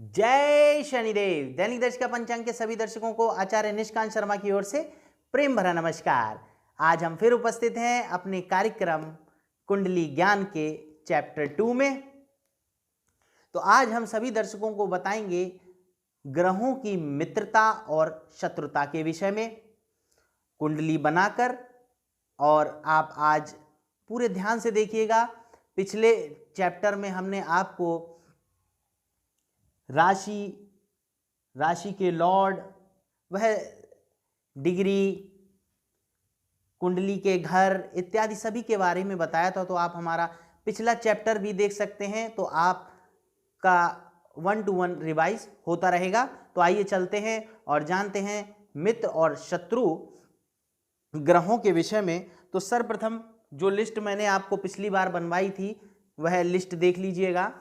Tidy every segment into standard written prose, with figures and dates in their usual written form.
जय शनिदेव। दैनिक दर्शिका पंचांग के सभी दर्शकों को आचार्य निष्कांत शर्मा की ओर से प्रेम भरा नमस्कार। आज हम फिर उपस्थित हैं अपने कार्यक्रम कुंडली ज्ञान के चैप्टर 2 में। तो आज हम सभी दर्शकों को बताएंगे ग्रहों की मित्रता और शत्रुता के विषय में कुंडली बनाकर। और आप आज पूरे ध्यान से देखिएगा। पिछले चैप्टर में हमने आपको राशि के लॉर्ड, वह डिग्री, कुंडली के घर इत्यादि सभी के बारे में बताया था। तो आप हमारा पिछला चैप्टर भी देख सकते हैं, तो आपका 1 to 1 रिवाइज होता रहेगा। तो आइए चलते हैं और जानते हैं मित्र और शत्रु ग्रहों के विषय में। तो सर्वप्रथम जो लिस्ट मैंने आपको पिछली बार बनवाई थी वह लिस्ट देख लीजिएगा।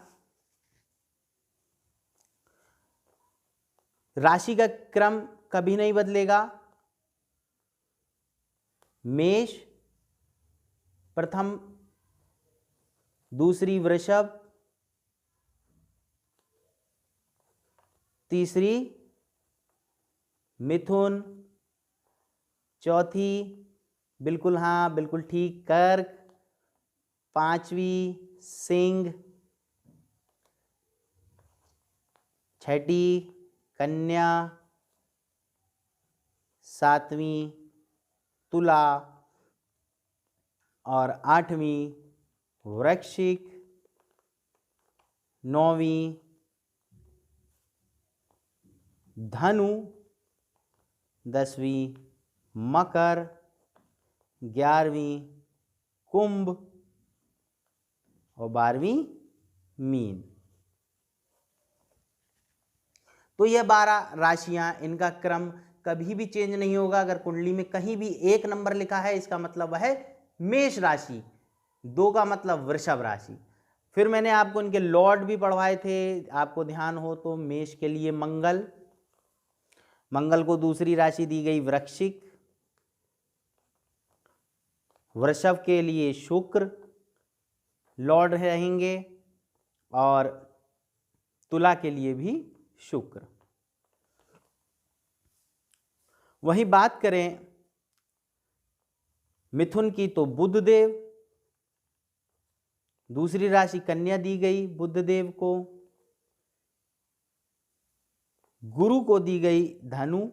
राशि का क्रम कभी नहीं बदलेगा। मेष प्रथम, दूसरी वृषभ, तीसरी मिथुन, चौथी बिल्कुल हाँ बिल्कुल ठीक कर्क, पांचवी सिंह, छठी कन्या, सातवीं तुला और आठवीं वृश्चिक, नौवीं धनु, 10वीं मकर, 11वीं कुंभ और 12वीं मीन। तो यह 12 राशियां, इनका क्रम कभी भी चेंज नहीं होगा। अगर कुंडली में कहीं भी 1 नंबर लिखा है इसका मतलब है मेष राशि, 2 का मतलब वृषभ राशि। फिर मैंने आपको इनके लॉर्ड भी पढ़वाए थे, आपको ध्यान हो तो। मेष के लिए मंगल को दूसरी राशि दी गई वृश्चिक, वृषभ के लिए शुक्र लॉर्ड रहेंगे और तुला के लिए भी शुक्र। वही बात करें मिथुन की तो बुध देव, दूसरी राशि कन्या दी गई बुध देव को, गुरु को दी गई धनु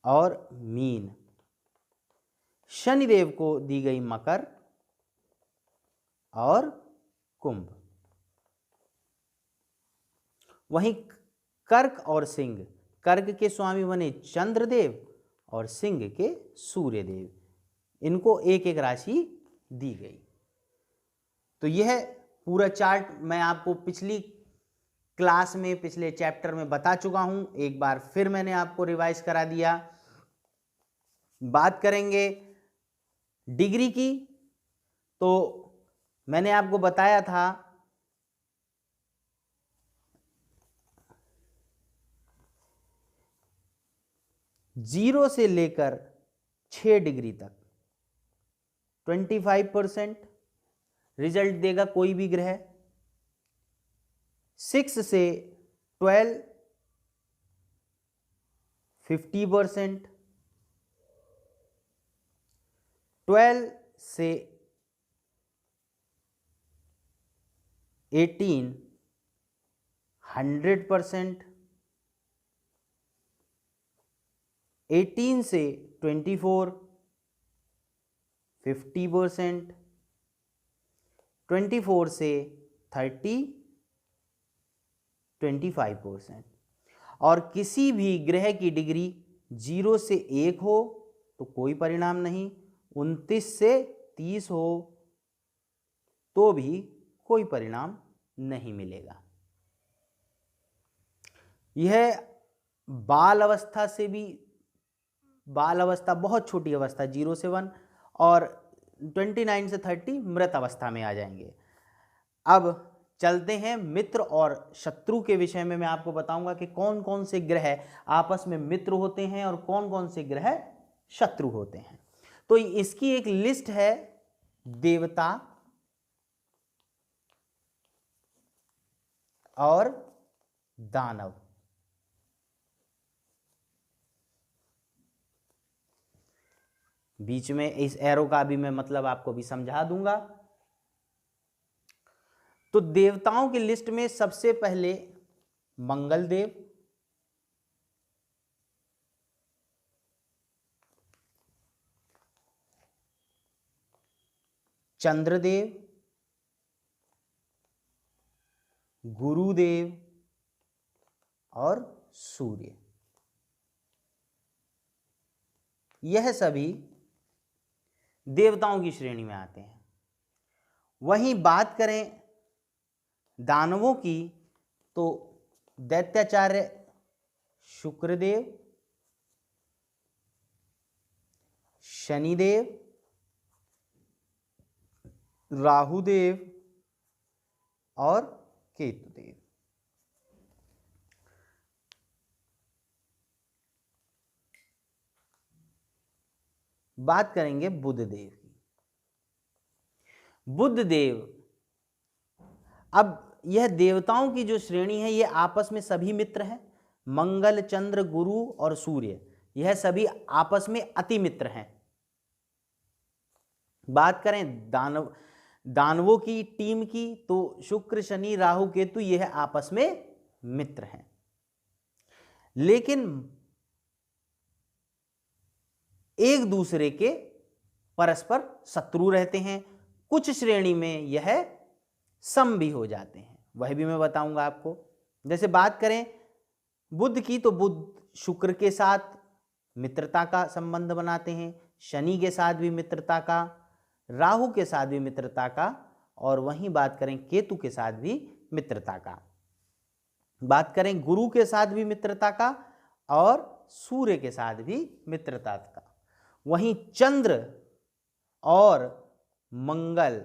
और मीन, शनिदेव को दी गई मकर और कुंभ। वहीं कर्क और सिंह, कर्क के स्वामी बने चंद्रदेव और सिंह के सूर्यदेव, इनको एक एक राशि दी गई। तो यह पूरा चार्ट मैं आपको पिछली क्लास में, पिछले चैप्टर में बता चुका हूं। एक बार फिर मैंने आपको रिवाइज करा दिया। बात करेंगे डिग्री की, तो मैंने आपको बताया था 0 से लेकर 6 डिग्री तक 25% रिजल्ट देगा कोई भी ग्रह। 6 से 12 50%, 12 से 18 100%, 18 से 24 50%, 24 से 30 25%। और किसी भी ग्रह की डिग्री 0 से 1 हो तो कोई परिणाम नहीं, 29 से 30 हो तो भी कोई परिणाम नहीं मिलेगा। यह बाल अवस्था से भी, बाल अवस्था बहुत छोटी अवस्था 0 से 1 और 29 से 30 मृत अवस्था में आ जाएंगे। अब चलते हैं मित्र और शत्रु के विषय में। मैं आपको बताऊंगा कि कौन कौन से ग्रह आपस में मित्र होते हैं और कौन कौन से ग्रह शत्रु होते हैं। तो इसकी एक लिस्ट है देवता, और दानव। बीच में इस एरो का भी मैं मतलब आपको भी समझा दूंगा। तो देवताओं की लिस्ट में सबसे पहले मंगल देव, चंद्रदेव, गुरुदेव और सूर्य, यह सभी देवताओं की श्रेणी में आते हैं। वहीं बात करें दानवों की तो दैत्याचार्य शुक्रदेव, शनिदेव, राहुदेव और केतुदेव। बात करेंगे बुध देव की। बुध देव, अब यह देवताओं की जो श्रेणी है ये आपस में सभी मित्र हैं। मंगल, चंद्र, गुरु और सूर्य यह सभी आपस में अति मित्र हैं। बात करें दानवों की टीम की तो शुक्र, शनि, राहु, केतु यह आपस में मित्र हैं, लेकिन एक दूसरे के परस्पर शत्रु रहते हैं। कुछ श्रेणी में यह सम भी हो जाते हैं, वह भी मैं बताऊंगा आपको। जैसे बात करें बुध की तो बुध शुक्र के साथ मित्रता का संबंध बनाते हैं, शनि के साथ भी मित्रता का, राहु के साथ भी मित्रता का, और वहीं बात करें केतु के साथ भी मित्रता का। बात करें गुरु के साथ भी मित्रता का और सूर्य के साथ भी मित्रता का। वहीं चंद्र और मंगल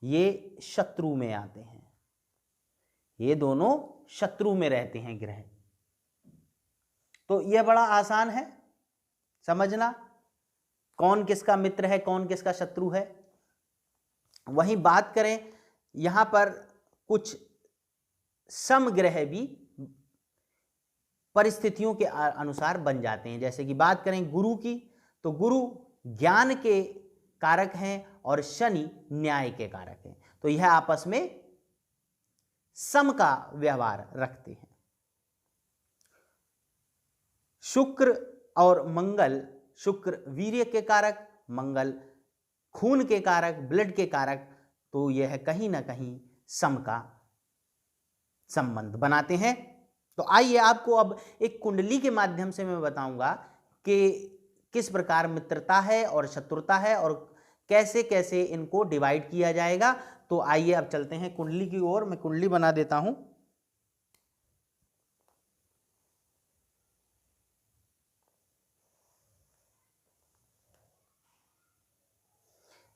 ये शत्रु में आते हैं, ये दोनों शत्रु में रहते हैं ग्रह। तो यह बड़ा आसान है समझना, कौन किसका मित्र है कौन किसका शत्रु है। वहीं बात करें यहां पर कुछ समग्रह भी परिस्थितियों के अनुसार बन जाते हैं। जैसे कि बात करें गुरु की तो गुरु ज्ञान के कारक हैं और शनि न्याय के कारक हैं, तो यह आपस में सम का व्यवहार रखते हैं। शुक्र और मंगल, शुक्र वीर्य के कारक, मंगल खून के कारक, ब्लड के कारक, तो यह कहीं ना कहीं सम का संबंध बनाते हैं। तो आइए आपको अब एक कुंडली के माध्यम से मैं बताऊंगा कि किस प्रकार मित्रता है और शत्रुता है और कैसे कैसे इनको डिवाइड किया जाएगा। तो आइए अब चलते हैं कुंडली की ओर। मैं कुंडली बना देता हूं।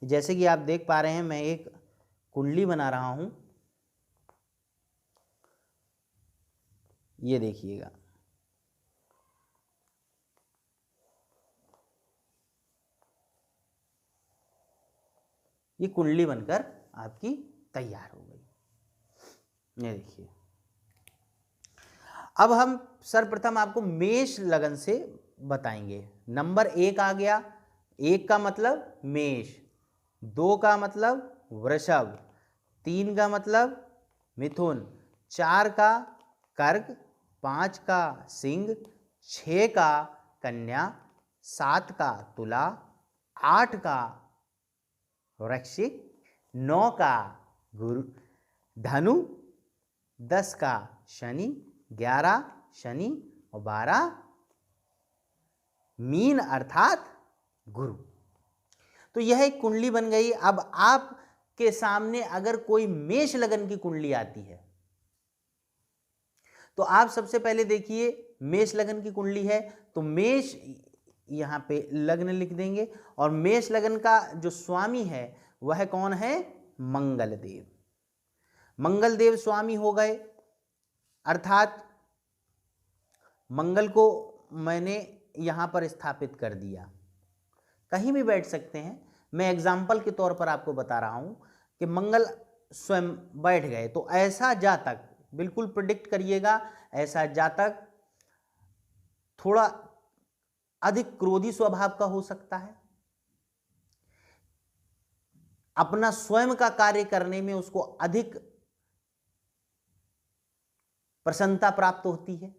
जैसे कि आप देख पा रहे हैं मैं एक कुंडली बना रहा हूं, ये देखिएगा। ये कुंडली बनकर आपकी तैयार हो गई, ये देखिए। अब हम सर्वप्रथम आपको मेष लगन से बताएंगे। नंबर 1 आ गया, 1 का मतलब मेष, 2 का मतलब वृषभ, 3 का मतलब मिथुन, 4 का कर्क, 5 का सिंह, 6 का कन्या, 7 का तुला, 8 का वृश्चिक, 9 का धनु, 10 का शनि, 11 शनि और 12 मीन अर्थात गुरु। तो यह एक कुंडली बन गई। अब आपके सामने अगर कोई मेष लगन की कुंडली आती है तो आप सबसे पहले देखिए मेष लगन की कुंडली है तो मेष यहां पे लग्न लिख देंगे और मेष लगन का जो स्वामी है वह कौन है? मंगल देव। मंगल देव स्वामी हो गए, अर्थात मंगल को मैंने यहां पर स्थापित कर दिया। कहीं भी बैठ सकते हैं, मैं एग्जाम्पल के तौर पर आपको बता रहा हूं कि मंगल स्वयं बैठ गए तो ऐसा जातक बिल्कुल प्रिडिक्ट करिएगा। ऐसा जातक थोड़ा अधिक क्रोधी स्वभाव का हो सकता है, अपना स्वयं का कार्य करने में उसको अधिक प्रसन्नता प्राप्त होती है,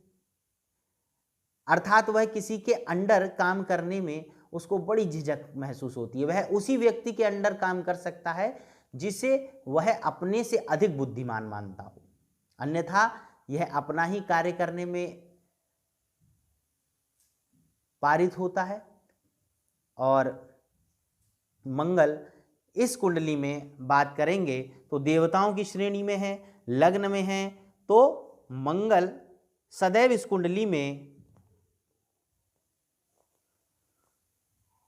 अर्थात वह किसी के अंडर काम करने में उसको बड़ी झिझक महसूस होती है। वह उसी व्यक्ति के अंडर काम कर सकता है जिसे वह अपने से अधिक बुद्धिमान मानता हो, अन्यथा यह अपना ही कार्य करने में पारित होता है। और मंगल इस कुंडली में बात करेंगे तो देवताओं की श्रेणी में है, लग्न में है, तो मंगल सदैव इस कुंडली में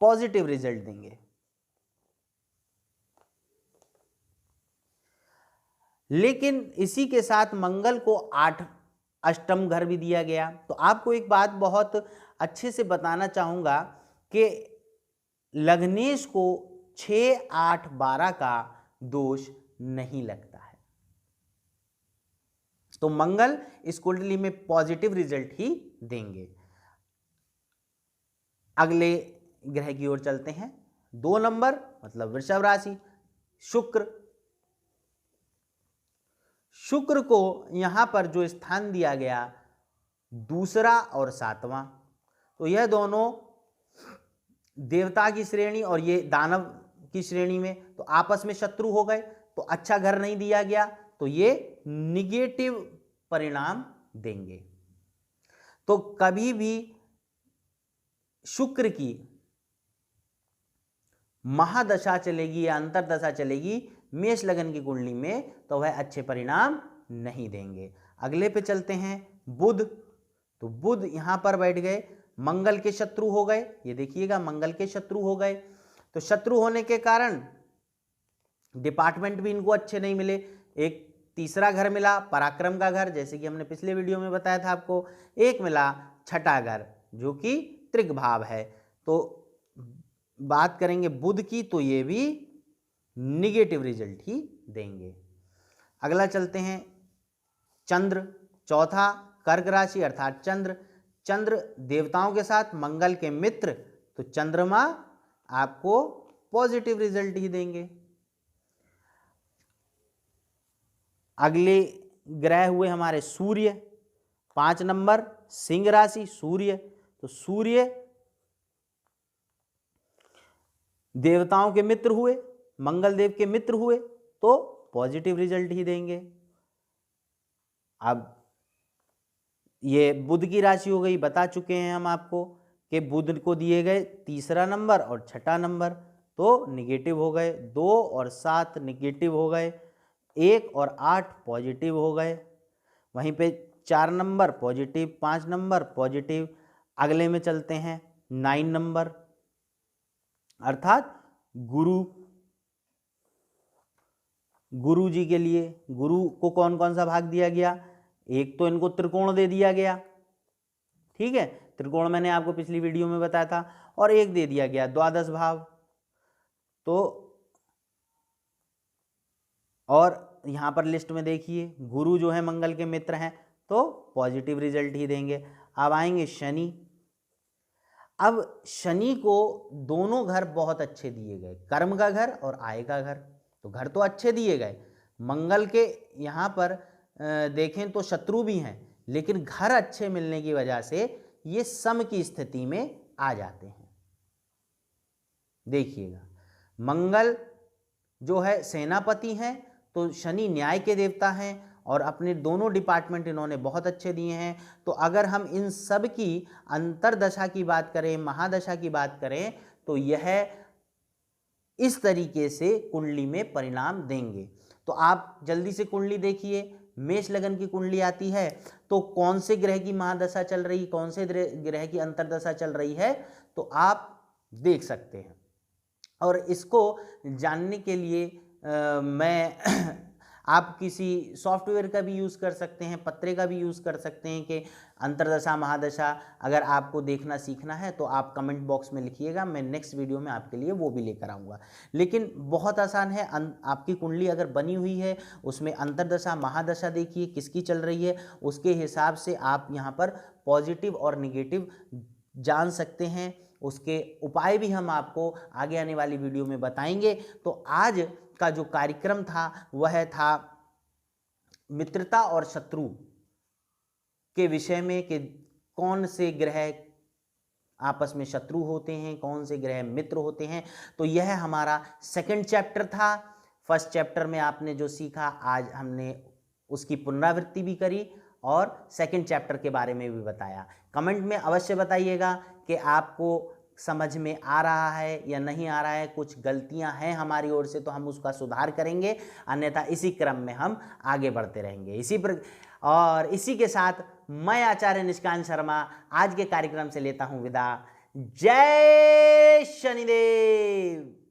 पॉजिटिव रिजल्ट देंगे। लेकिन इसी के साथ मंगल को 8 अष्टम घर भी दिया गया। तो आपको एक बात बहुत अच्छे से बताना चाहूंगा कि लग्नेश को 6, 8, 12 का दोष नहीं लगता है, तो मंगल इस कुंडली में पॉजिटिव रिजल्ट ही देंगे। अगले ग्रह की ओर चलते हैं। 2 नंबर मतलब वृषभ राशि, शुक्र। शुक्र को यहां पर जो स्थान दिया गया दूसरा और 7वां, तो यह दोनों देवता की श्रेणी और ये दानव की श्रेणी में, तो आपस में शत्रु हो गए, तो अच्छा घर नहीं दिया गया, तो ये निगेटिव परिणाम देंगे। तो कभी भी शुक्र की महादशा चलेगी या अंतरदशा चलेगी मेष लगन की कुंडली में, तो वह अच्छे परिणाम नहीं देंगे। अगले पे चलते हैं, बुध। तो बुध यहां पर बैठ गए, मंगल के शत्रु हो गए। ये देखिएगा, मंगल के शत्रु हो गए, तो शत्रु होने के कारण डिपार्टमेंट भी इनको अच्छे नहीं मिले। एक तीसरा घर मिला पराक्रम का घर, जैसे कि हमने पिछले वीडियो में बताया था आपको। एक मिला छठा घर जो कि त्रिक भाव है। तो बात करेंगे बुध की, तो ये भी निगेटिव रिजल्ट ही देंगे। अगला चलते हैं, चंद्र। चौथा कर्क राशि अर्थात चंद्र। चंद्र देवताओं के साथ मंगल के मित्र, तो चंद्रमा आपको पॉजिटिव रिजल्ट ही देंगे। अगले ग्रह हुए हमारे सूर्य। 5 नंबर सिंह राशि, सूर्य। तो सूर्य देवताओं के मित्र हुए, मंगल देव के मित्र हुए, तो पॉजिटिव रिजल्ट ही देंगे। अब ये बुध की राशि हो गई, बता चुके हैं हम आपको कि बुध को दिए गए तीसरा नंबर और छठा नंबर, तो निगेटिव हो गए। 2 और 7 निगेटिव हो गए, 1 और 8 पॉजिटिव हो गए। वहीं पे 4 नंबर पॉजिटिव, 5 नंबर पॉजिटिव। अगले में चलते हैं 9 नंबर अर्थात गुरु। गुरु जी के लिए गुरु को कौन कौन सा भाग दिया गया? एक तो इनको त्रिकोण दे दिया गया, ठीक है, त्रिकोण मैंने आपको पिछली वीडियो में बताया था, और एक दे दिया गया द्वादश भाव। तो और यहां पर लिस्ट में देखिए गुरु जो है मंगल के मित्र हैं, तो पॉजिटिव रिजल्ट ही देंगे। अब आएंगे शनि। अब शनि को दोनों घर बहुत अच्छे दिए गए, कर्म का घर और आय का घर, तो घर तो अच्छे दिए गए। मंगल के यहाँ पर देखें तो शत्रु भी हैं, लेकिन घर अच्छे मिलने की वजह से ये सम की स्थिति में आ जाते हैं। देखिएगा, मंगल जो है सेनापति हैं, तो शनि न्याय के देवता हैं, और अपने दोनों डिपार्टमेंट इन्होंने बहुत अच्छे दिए हैं। तो अगर हम इन सब की अंतरदशा की बात करें, महादशा की बात करें, तो यह इस तरीके से कुंडली में परिणाम देंगे। तो आप जल्दी से कुंडली देखिए, मेष लगन की कुंडली आती है, तो कौन से ग्रह की महादशा चल रही, कौन से ग्रह की अंतरदशा चल रही है, तो आप देख सकते हैं। और इसको जानने के लिए मैं आप किसी सॉफ्टवेयर का भी यूज़ कर सकते हैं, पत्रे का भी यूज़ कर सकते हैं कि अंतर्दशा महादशा अगर आपको देखना सीखना है तो आप कमेंट बॉक्स में लिखिएगा, मैं नेक्स्ट वीडियो में आपके लिए वो भी लेकर आऊँगा। लेकिन बहुत आसान है, आपकी कुंडली अगर बनी हुई है उसमें अंतर्दशा महादशा देखिए किसकी चल रही है, उसके हिसाब से आप यहाँ पर पॉजिटिव और निगेटिव जान सकते हैं। उसके उपाय भी हम आपको आगे आने वाली वीडियो में बताएंगे। तो आज का जो कार्यक्रम था वह था मित्रता और शत्रु के विषय में कि कौन से ग्रह आपस में शत्रु होते हैं, कौन से ग्रह मित्र होते हैं। तो यह हमारा सेकंड चैप्टर था। फर्स्ट चैप्टर में आपने जो सीखा आज हमने उसकी पुनरावृत्ति भी करी और सेकंड चैप्टर के बारे में भी बताया। कमेंट में अवश्य बताइएगा कि आपको समझ में आ रहा है या नहीं आ रहा है, कुछ गलतियां हैं हमारी ओर से तो हम उसका सुधार करेंगे, अन्यथा इसी क्रम में हम आगे बढ़ते रहेंगे। और इसी के साथ मैं आचार्य निष्कांत शर्मा आज के कार्यक्रम से लेता हूं विदा। जय शनिदेव।